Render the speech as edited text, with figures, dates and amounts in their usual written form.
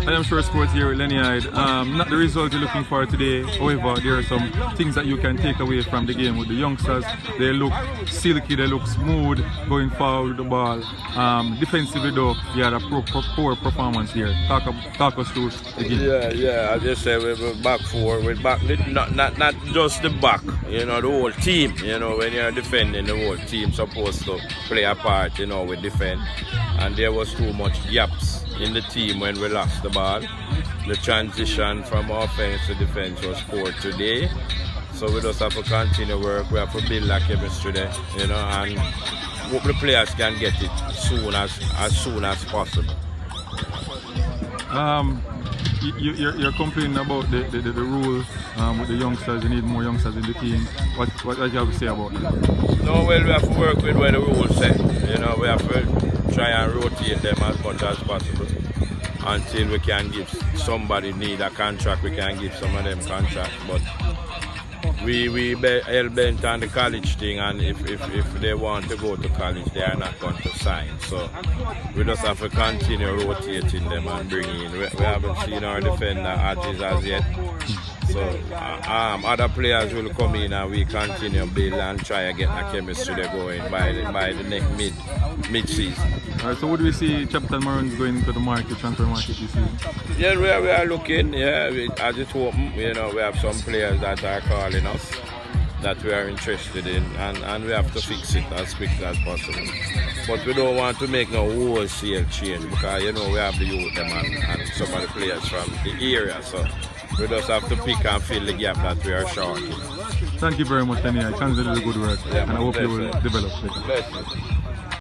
I am Sure Sports here with Lenny Hyde. Not the result you're looking for today. However, there are some things that you can take away from the game with the youngsters. They look silky, they look smooth going forward with the ball. Defensively though, you had a poor performance here. Talk us through the game. Yeah. I just say we're back four. We're back, not just the back, the whole team. When you're defending, the whole team supposed to play a part, with defend. And there was too much gaps in the team when we lost the ball. The transition from offense to defense was poor today. So we just have to continue work. We have to build that chemistry there, and hope the players can get it as soon as possible. You're complaining about the rule with the youngsters. You need more youngsters in the team. What do you have to say about that? No, well, we have to work with what the rules say. We have to try and rotate them as much as possible until we can give somebody need a contract. We can give some of them contract, but we hell bent on the college thing, and if they want to go to college, they are not going to sign. So we just have to continue rotating them and bringing in. We haven't seen our defender Adges as yet. So other players will come in and we continue build and try to get the chemistry going by the next mid-season. Alright, so would we see Chapelton Maroons going into the transfer market this season? Yeah, we are looking. As it open, we have some players that are calling us that we are interested in, and we have to fix it as quickly as possible. But we don't want to make no wholesale change because we have the youth them and some of the players from the area. So we just have to pick and fill the gap that we are short. Thank you very much, Lenny. I consider the good work, and I hope you will develop better.